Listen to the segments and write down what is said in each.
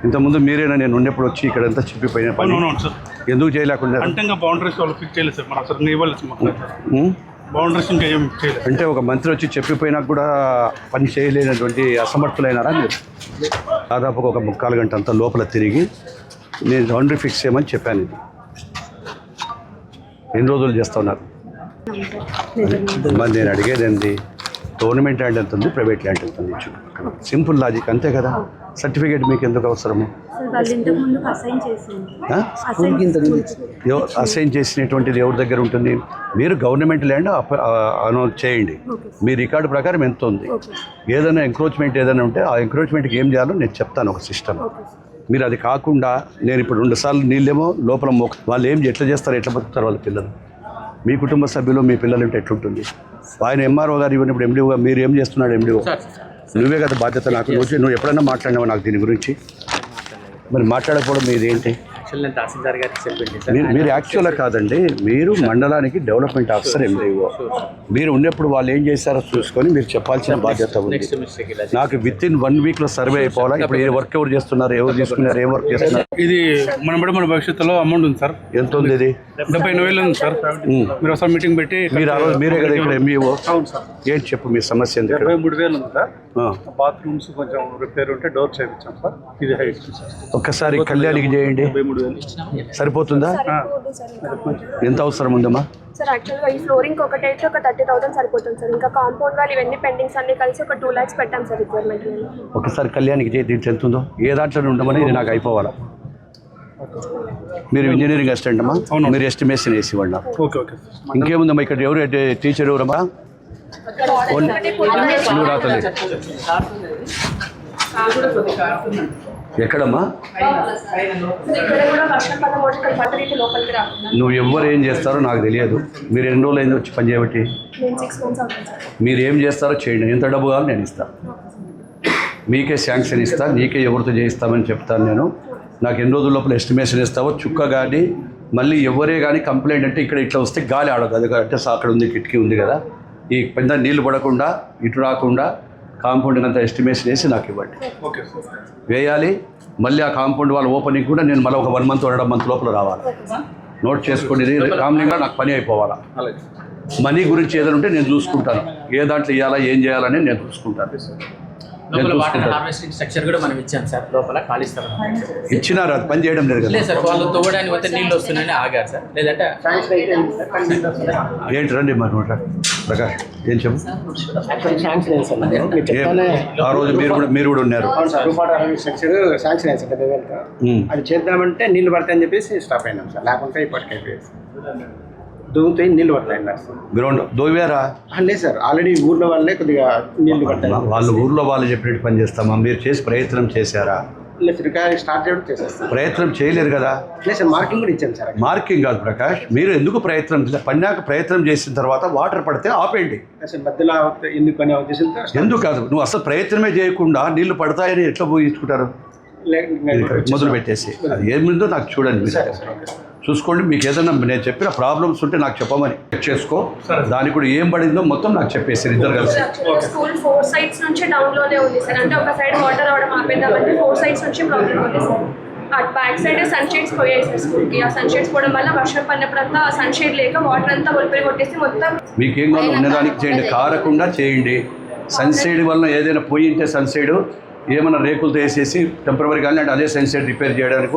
ఇంతకుముందు మీరేనా నేను ఉన్నప్పుడు వచ్చి ఇక్కడ అంతా చెప్పిపోయిన పని సార్ ఎందుకు చేయలేకుండా అంటే ఇంకా బౌండరీస్ వాళ్ళు ఫిక్స్ చేయలేదు సార్ మన సార్ ఇవ్వలేదు మాకు బౌండరీస్ ఇంకా ఏం చేయలేదు. అంటే ఒక మంత్రి వచ్చి చెప్పిపోయినా కూడా పని చేయలేనటువంటి అసమర్థులైనారా మీరు? దాదాపుగా ఒక 3/4 గంట అంతా లోపల తిరిగి నేను బౌండరీ ఫిక్స్ చేయమని చెప్పాను. ఇది ఎన్ని రోజులు చేస్తా ఉన్నారు? మరి నేను అడిగేది ఏంటి, గవర్నమెంట్ ల్యాండ్ ఎంత ఉంది, ప్రైవేట్ ల్యాండ్ ఎంత ఉంది? సింపుల్ లాజిక్ అంతే కదా. సర్టిఫికేట్ మీకు ఎందుకు అవసరము? అసైన్ చేసినటువంటిది ఎవరి దగ్గర ఉంటుంది? మీరు గవర్నమెంట్ ల్యాండ్ అనౌన్స్ చేయండి. మీ రికార్డు ప్రకారం ఎంత ఉంది. ఏదైనా ఎంక్రోచ్మెంట్ ఏదైనా ఉంటే ఆ ఎంక్రోచ్మెంట్కి ఏం చేయాలో నేను చెప్తాను ఒక సిస్టమ్. మీరు అది కాకుండా నేను ఇప్పుడు 2 సార్లు నీళ్ళేమో లోపల వాళ్ళు ఎట్లా చేస్తారు, ఎట్లా బతుకుతారు వాళ్ళ పిల్లలు? మీ కుటుంబ సభ్యులు మీ పిల్లలు ఉంటే ఎట్లుంటుంది? ఆయన ఎంఆర్ఓ గారు ఇవ్వనప్పుడు ఎండిఓగా మీరు ఏం చేస్తున్నాడు? ఎండిఓ నువ్వే కదా బాధ్యత. నాకు నువ్వు ఎప్పుడైనా మాట్లాడినావా నాకు దీని గురించి? మరి మాట్లాడకపోవడం మీది ఏంటి? మీరు యాక్చువల్గా కాదండి, మీరు మండలానికి డెవలప్మెంట్ ఆఫీసర్ ఎండిఓ. మీరు ఉన్నప్పుడు వాళ్ళు ఏం చేశారో చూసుకొని మీరు చెప్పాల్సిన బాధ్యత ఉంది. నాకు విత్-ఇన్ 1 వీక్లో సర్వే అయిపోవాలా. ఇప్పుడు ఏ వర్క్ ఎవరు చేస్తున్నారు, ఎవరు తీసుకున్నారు, ఏం వర్క్ చేస్తున్నారు? ఇది మన భవిష్యత్తులో అమౌంట్ ఉంది సార్. ఎంత ఉంది? ఇది 78,000 ఉంది సార్. మీరు ఒకసారి మీటింగ్ పెట్టి మీరు ఆ రోజు మీరే కదా ఇక్కడ ఎంఈఓ. ఏంటి చెప్పు మీ సమస్య? ఎందుకు 23,000 ఉంది సార్. బాత్రూమ్స్ కొంచెం రిపేర్ ఉంటే డోర్ చేయించాం సార్. ఇది హైట్ ఒక్కసారి కళ్యాణికి చేయండి, సరిపోతుందా? ఎంత అవసరం ఉందమ్మా? సార్ యాక్చువల్గా ఈ ఫ్లోరింగ్ ఒకటి అయితే ఒక 30,000 సరిపోతుంది సార్. ఇంకా కాంపౌండ్ వాళ్ళు ఇవన్నీ పెండింగ్స్ అన్ని కలిసి ఒక 2 lakhs పెట్టాం సార్ రిక్వైర్మెంట్. ఒకసారి కళ్యాణికి చేయి, దీంట్లో ఎంత ఉందో. ఏ దాంట్లో ఉండమని ఇది నాకు అయిపోవాలా. మీరు ఇంజనీరింగ్ అసిస్టెంట్ అమ్మా, మీరు ఎస్టిమేషన్ వేసి ఇవ్వండి. ఇంకేముందమ్మా ఇక్కడ? ఎవరు టీచర్ ఎవరమ్మా? నువ్వు రాతలే ఎక్కడమ్మా? నువ్వు ఎవరు ఏం చేస్తారో నాకు తెలియదు. మీరు ఎన్ని రోజులు అయింది వచ్చి పని చేయబట్టి? మీరు ఏం చేస్తారో చేయండి. ఎంత డబ్బు కావాలో నేను ఇస్తాను. మీకే శాంక్షన్ ఇస్తాను, నీకే ఎవరితో చేయిస్తామని చెప్తాను నేను. నాకు ఎన్ని రోజుల లోపల ఎస్టిమేషన్ ఇస్తావో చుక్క కానీ మళ్ళీ ఎవరే కానీ కంప్లైంట్ అంటే ఇక్కడ ఇట్లా వస్తే గాలి ఆడదు. అది అంటే అక్కడ ఉంది, కిటికీ ఉంది కదా, ఈ పెద్ద నీళ్లు పడకుండా ఇటు రాకుండా కాంపౌండ్ అంతా ఎస్టిమేషన్ వేసి నాకు ఇవ్వండి. వేయాలి. మళ్ళీ ఆ కాంపౌండ్ వాళ్ళ ఓపెనింగ్ కూడా నేను మళ్ళీ ఒక 1 month 1.5 month లోపల రావాలి. నోట్ చేసుకోండి. కామన్గా నాకు పని అయిపోవాలా. మనీ గురించి ఏదైనా ఉంటే నేను చూసుకుంటాను. ఏ దాంట్లో ఇవ్వాలా, ఏం చేయాలని నేను చూసుకుంటాను. స్ట్రక్చర్ కూడా మనం ఇచ్చాం సార్. లోపల ఖాళీ స్థలం ఇచ్చినారు, అది పని చేయడం లేదు కదా సార్. వాళ్ళు తవ్వడానికి వస్తే నీళ్ళు వస్తున్నాయని ఆగారు సార్. లేదంటే ఏంటి రండి మరి ప్రకాష్ ఏం చెప్పు. ఆ రోజు మీరు కూడా ఉన్నారు. స్ట్రక్చర్ శాంక్షన్ అయింది సార్. అది చేద్దామంటే నీళ్ళు పడతాయని చెప్పేసి స్టాప్ అయినాం సార్. లేకుంటే ఇప్పటికైపోయింది. దూగుతాయి, నీళ్ళు పడతాయి సార్. గ్రౌండ్ దోవారా? లేదు సార్, ఆల్రెడీ ఊర్లో వాళ్ళే కొద్దిగా నీళ్ళు పడతాయి. వాళ్ళు ఊర్లో వాళ్ళు చెప్పినట్టు పని చేస్తామా? మీరు చేసి ప్రయత్నం చేశారా? లేదు సార్, స్టార్ట్ చేయడం చేసేస్తాం. ప్రయత్నం చేయలేరు కదా? లేదు సార్, మార్కింగ్ కూడా ఇచ్చాను సార్. మార్కింగ్ కాదు ప్రకాష్, మీరు ఎందుకు ప్రయత్నం పన్నాక ప్రయత్నం చేసిన తర్వాత వాటర్ పడితే ఆపేయండి. మధ్యలో ఎందుకు పని ఉద్దేశంతో ఎందుకు కాదు, నువ్వు అసలు ప్రయత్నమే చేయకుండా నీళ్లు పడతాయని ఎట్లా ఊహించుకుంటారు? మొదలు పెట్టేసి అది ఏమిందో నాకు చూడండి, చూసుకోండి. మీకు ఏదైనా నేను చెప్పిన ప్రాబ్లమ్స్ ఉంటే నాకు చెప్పమని చెక్ చేసుకో. దానికి కూడా ఏం పడిందో మొత్తం నాకు చెప్పేసి ఇద్దరు కలిసి. స్కూల్ 4 sides నుంచి డౌన్ లోనే ఉంది సార్. అంటే ఒక సైడ్ వాటర్ రావడం ఆపేద్దామంటే 4 sides నుంచి ప్రాబ్లం ఉంది సార్. అటు బ్యాక్ సైడ్ సన్షేడ్స్ పోయాయి సార్ స్కూల్కి. ఆ సన్షేడ్స్ పోవడం వల్ల వర్షం పడినప్పుడంతా సన్షేడ్ లేక వాటర్ అంతా ఒలిపిరి కొట్టేసి మొత్తం. మీకు ఏం కావాలో ఉన్నదానికి చేయండి, కారకుండా చేయండి. సన్సైడ్ వల్ల ఏదైనా పోయి ఉంటే సన్సైడ్ ఏమైనా రేకులతో వేసేసి టెంపరీ కానీ అంటే అదే సన్సైడ్ రిపేర్ చేయడానికి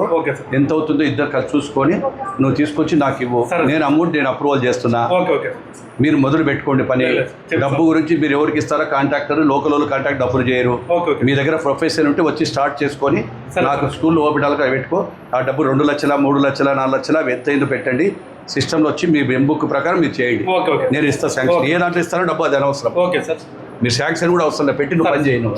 ఎంత అవుతుందో ఇద్దరు కలిసి చూసుకొని నువ్వు తీసుకొచ్చి నాకు ఇవ్వు. నేను అమౌంట్ నేను అప్రూవల్ చేస్తున్నా. మీరు మొదలు పెట్టుకోండి పని. డబ్బు గురించి మీరు ఎవరికి ఇస్తారో కాంట్రాక్టర్, లోకల్ వాళ్ళు కాంట్రాక్ట్ డబ్బులు చేయరు. మీ దగ్గర ప్రొఫెషన్ ఉంటే వచ్చి స్టార్ట్ చేసుకొని నాకు స్కూల్లో ఓపెటాలుగా పెట్టుకో. ఆ డబ్బు 2 లక్షల 3 లక్షల 4 లక్షల ఎంత అయిందో పెట్టండి. సిస్టంలో వచ్చి మీ బుక్ ప్రకారం మీరు చేయండి. నేను ఇస్తాను శాంక్షన్. ఏ దాంట్లో ఇస్తారో డబ్బు అది అనవసరం. మీరు శాంక్షన్ కూడా అవసరం పెట్టి నువ్వు పని చేయను.